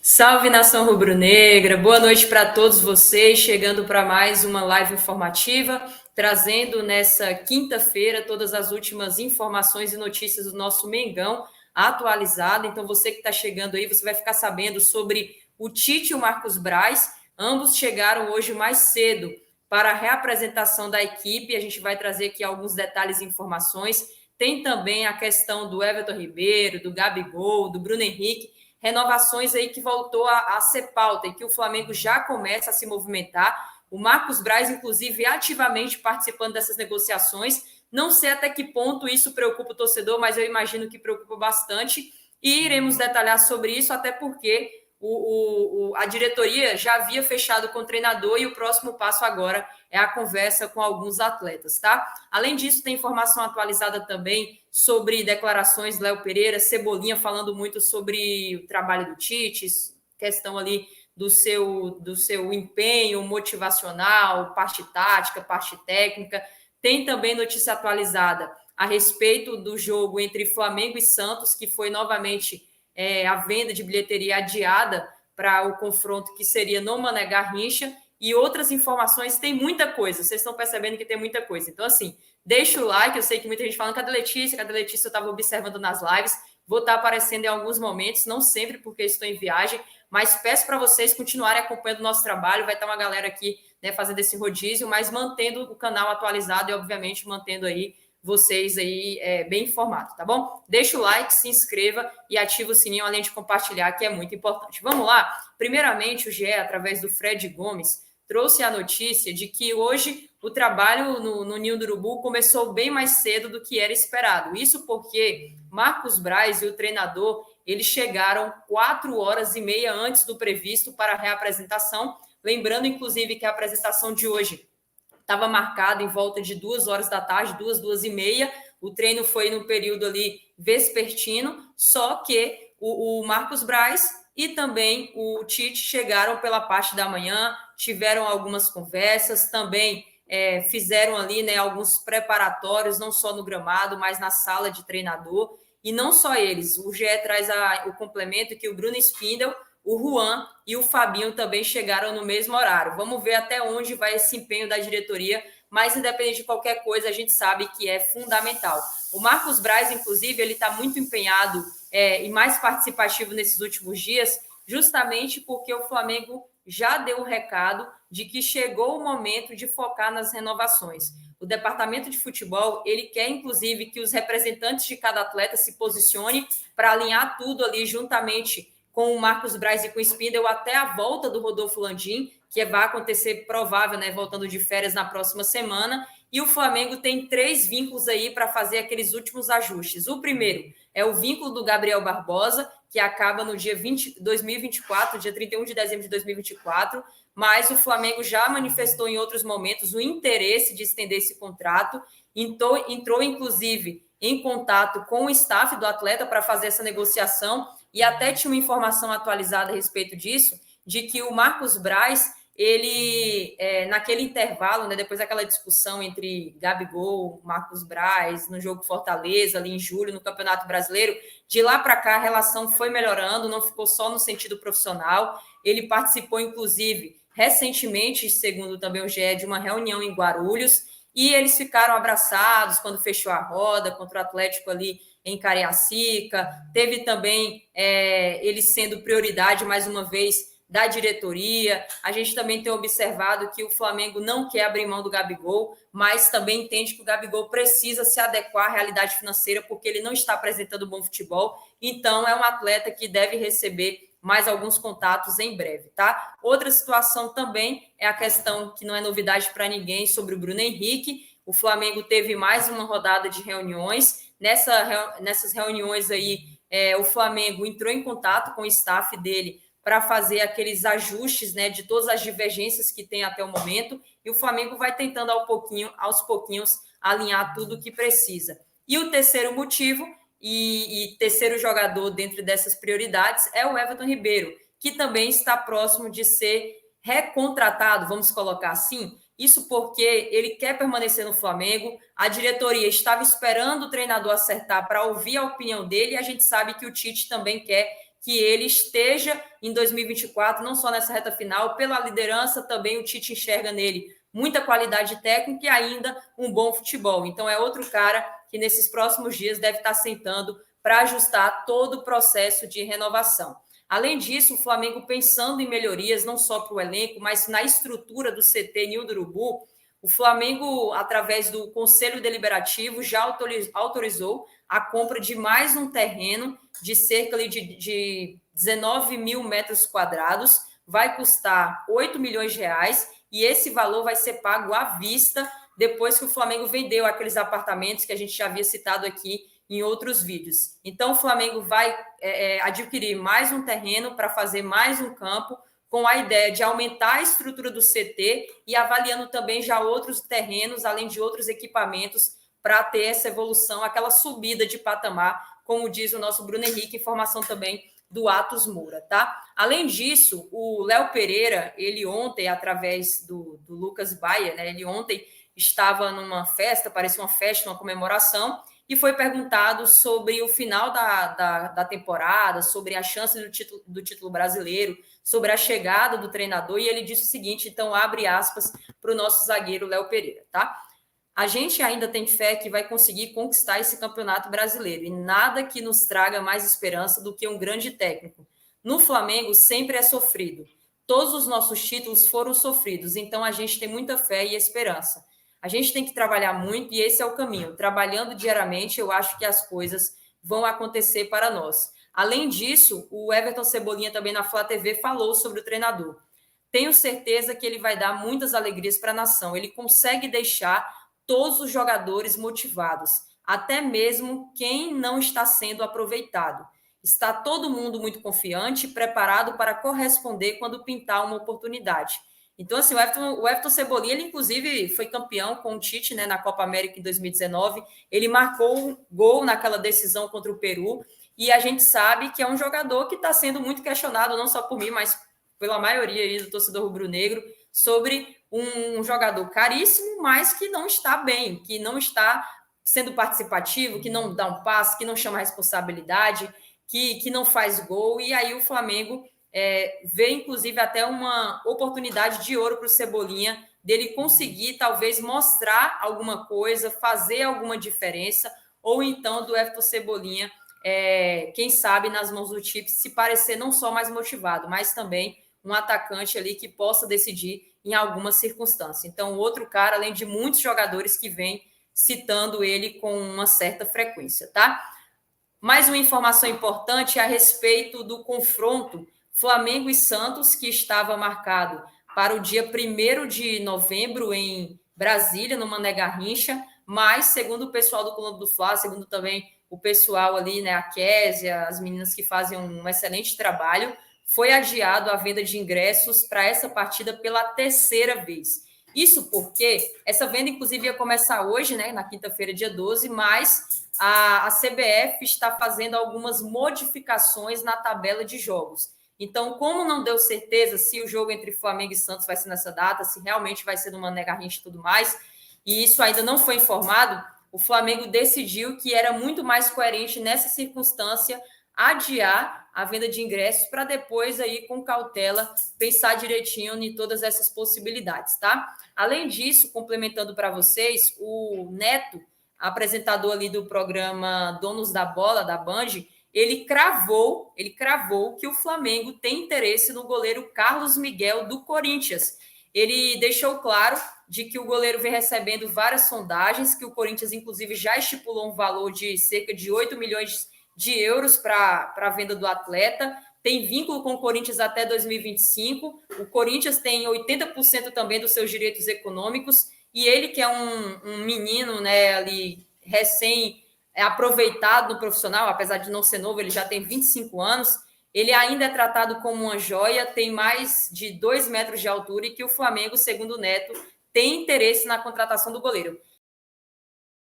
Salve nação rubro-negra, boa noite para todos vocês, chegando para mais uma live informativa, trazendo nessa quinta-feira todas as últimas informações e notícias do nosso Mengão atualizado. Então, você que está chegando aí, você vai ficar sabendo sobre o Tite e o Marcos Braz. Ambos chegaram hoje mais cedo para a reapresentação da equipe. A gente vai trazer aqui alguns detalhes e informações. Tem também a questão do Everton Ribeiro, do Gabigol, do Bruno Henrique, renovações aí que voltou a ser pauta e que o Flamengo já começa a se movimentar. O Marcos Braz, inclusive, ativamente participando dessas negociações. Não sei até que ponto isso preocupa o torcedor, mas eu imagino que preocupa bastante. E iremos detalhar sobre isso, até porque a diretoria já havia fechado com o treinador e o próximo passo agora é a conversa com alguns atletas, tá? Além disso, tem informação atualizada também sobre declarações do Léo Pereira, Cebolinha falando muito sobre o trabalho do Tite, questão ali do seu empenho motivacional, parte tática, parte técnica. Tem também notícia atualizada a respeito do jogo entre Flamengo e Santos, que foi novamente a venda de bilheteria adiada para o confronto que seria no Mané Garrincha, e outras informações. Tem muita coisa, vocês estão percebendo que tem muita coisa. Então, assim, deixa o like, eu sei que muita gente falando, cadê Letícia? Cadê Letícia? Eu estava observando nas lives, vou estar aparecendo em alguns momentos, não sempre porque estou em viagem, mas peço para vocês continuarem acompanhando o nosso trabalho, vai estar uma galera aqui, né, fazendo esse rodízio, mas mantendo o canal atualizado e, obviamente, mantendo aí vocês aí bem informados, tá bom? Deixa o like, se inscreva e ativa o sininho, além de compartilhar, que é muito importante. Vamos lá? Primeiramente, o GE, através do Fred Gomes, trouxe a notícia de que hoje o trabalho no Ninho do Urubu começou bem mais cedo do que era esperado. Isso porque Marcos Braz e o treinador, eles chegaram 4h30 antes do previsto para a reapresentação. Lembrando, inclusive, que a apresentação de hoje estava marcado em volta de 2 horas da tarde, 2h30. O treino foi no período ali vespertino, só que o Marcos Braz e também o Tite chegaram pela parte da manhã, tiveram algumas conversas, também fizeram ali, né, alguns preparatórios, não só no gramado, mas na sala de treinador. E não só eles, o GE traz o complemento que o Bruno Spindel, o Juan e o Fabinho também chegaram no mesmo horário. Vamos ver até onde vai esse empenho da diretoria, mas independente de qualquer coisa, a gente sabe que é fundamental. O Marcos Braz, inclusive, ele está muito empenhado e mais participativo nesses últimos dias, justamente porque o Flamengo já deu o recado de que chegou o momento de focar nas renovações. O departamento de futebol, ele quer, inclusive, que os representantes de cada atleta se posicionem para alinhar tudo ali juntamente com o Marcos Braz e com o Spindel até a volta do Rodolfo Landim, que vai acontecer provável, né, voltando de férias na próxima semana. E o Flamengo tem 3 vínculos aí para fazer aqueles últimos ajustes. O primeiro é o vínculo do Gabriel Barbosa, que acaba no dia 2024, dia 31 de dezembro de 2024, mas o Flamengo já manifestou em outros momentos o interesse de estender esse contrato, entrou inclusive em contato com o staff do atleta para fazer essa negociação, e até tinha uma informação atualizada a respeito disso, de que o Marcos Braz, ele, naquele intervalo, né, depois daquela discussão entre Gabigol, Marcos Braz, no jogo Fortaleza, ali em julho, no Campeonato Brasileiro, de lá para cá a relação foi melhorando, não ficou só no sentido profissional. Ele participou, inclusive, recentemente, segundo também o GE, de uma reunião em Guarulhos, e eles ficaram abraçados quando fechou a roda contra o Atlético ali em Cariacica. Teve também eles sendo prioridade, mais uma vez, da diretoria. A gente também tem observado que o Flamengo não quer abrir mão do Gabigol, mas também entende que o Gabigol precisa se adequar à realidade financeira, porque ele não está apresentando bom futebol. Então, é um atleta que deve receber mais alguns contatos em breve, tá? Outra situação também é a questão que não é novidade para ninguém sobre o Bruno Henrique. O Flamengo teve mais uma rodada de reuniões. Nessas reuniões aí, o Flamengo entrou em contato com o staff dele para fazer aqueles ajustes, né, de todas as divergências que tem até o momento, e o Flamengo vai tentando aos pouquinhos alinhar tudo o que precisa. E o terceiro motivo e terceiro jogador dentro dessas prioridades é o Everton Ribeiro, que também está próximo de ser recontratado, vamos colocar assim. Isso porque ele quer permanecer no Flamengo, a diretoria estava esperando o treinador acertar para ouvir a opinião dele, e a gente sabe que o Tite também quer que ele esteja em 2024, não só nessa reta final, pela liderança, também o Tite enxerga nele muita qualidade técnica e ainda um bom futebol. Então, é outro cara que nesses próximos dias deve estar sentando para ajustar todo o processo de renovação. Além disso, o Flamengo pensando em melhorias, não só para o elenco, mas na estrutura do CT Ninho do Urubu, o Flamengo, através do Conselho Deliberativo, já autorizou a compra de mais um terreno de cerca de 19 mil metros quadrados, vai custar 8 milhões de reais, e esse valor vai ser pago à vista depois que o Flamengo vendeu aqueles apartamentos que a gente já havia citado aqui em outros vídeos. Então, o Flamengo vai adquirir mais um terreno para fazer mais um campo, com a ideia de aumentar a estrutura do CT e avaliando também já outros terrenos, além de outros equipamentos, para ter essa evolução, aquela subida de patamar, como diz o nosso Bruno Henrique, informação também do Atos Moura, tá? Além disso, o Léo Pereira, ele ontem, através do Lucas Baia, né, ele ontem estava numa festa, parecia uma festa, uma comemoração, e foi perguntado sobre o final da temporada, sobre a chance do título brasileiro, sobre a chegada do treinador, e ele disse o seguinte, então abre aspas para o nosso zagueiro Léo Pereira, tá? A gente ainda tem fé que vai conseguir conquistar esse campeonato brasileiro e nada que nos traga mais esperança do que um grande técnico. No Flamengo sempre é sofrido. Todos os nossos títulos foram sofridos, então a gente tem muita fé e esperança. A gente tem que trabalhar muito e esse é o caminho. Trabalhando diariamente, eu acho que as coisas vão acontecer para nós. Além disso, o Everton Cebolinha também na Flá TV falou sobre o treinador. Tenho certeza que ele vai dar muitas alegrias para a nação. Ele consegue deixar todos os jogadores motivados, até mesmo quem não está sendo aproveitado. Está todo mundo muito confiante e preparado para corresponder quando pintar uma oportunidade. Então, assim, o Everton Cebolinha, ele inclusive foi campeão com o Tite, né, na Copa América em 2019. Ele marcou um gol naquela decisão contra o Peru. E a gente sabe que é um jogador que está sendo muito questionado, não só por mim, mas pela maioria aí do torcedor rubro-negro, sobre um jogador caríssimo, mas que não está bem, que não está sendo participativo, que não dá um passe, que não chama a responsabilidade, que não faz gol. E aí o Flamengo vê, inclusive, até uma oportunidade de ouro para o Cebolinha, dele conseguir, talvez, mostrar alguma coisa, fazer alguma diferença, ou então do Everton Cebolinha, quem sabe, nas mãos do Tite, se parecer não só mais motivado, mas também um atacante ali que possa decidir em alguma circunstância. Então, outro cara, além de muitos jogadores que vêm citando ele com uma certa frequência, tá? Mais uma informação importante a respeito do confronto Flamengo e Santos, que estava marcado para o dia 1º de novembro em Brasília, no Mané Garrincha, mas, segundo o pessoal do Colombo do Fla, segundo também o pessoal ali, né, a Késia, as meninas que fazem um excelente trabalho, foi adiado a venda de ingressos para essa partida pela 3ª vez. Isso porque essa venda, inclusive, ia começar hoje, né, na quinta-feira, dia 12, mas a CBF está fazendo algumas modificações na tabela de jogos. Então, como não deu certeza se o jogo entre Flamengo e Santos vai ser nessa data, se realmente vai ser no Mané Garrincha e tudo mais, e isso ainda não foi informado, o Flamengo decidiu que era muito mais coerente nessa circunstância adiar a venda de ingressos para depois aí com cautela pensar direitinho em todas essas possibilidades, tá? Além disso, complementando para vocês, o Neto, apresentador ali do programa Donos da Bola da Band, ele cravou que o Flamengo tem interesse no goleiro Carlos Miguel do Corinthians. Ele deixou claro de que o goleiro vem recebendo várias sondagens, que o Corinthians inclusive já estipulou um valor de cerca de 8 milhões de euros para a venda do atleta, tem vínculo com o Corinthians até 2025, o Corinthians tem 80% também dos seus direitos econômicos, e ele que é um menino, né, ali, recém-aproveitado no profissional, apesar de não ser novo, ele já tem 25 anos, ele ainda é tratado como uma joia, tem mais de 2 metros de altura, e que o Flamengo, segundo o Neto, tem interesse na contratação do goleiro.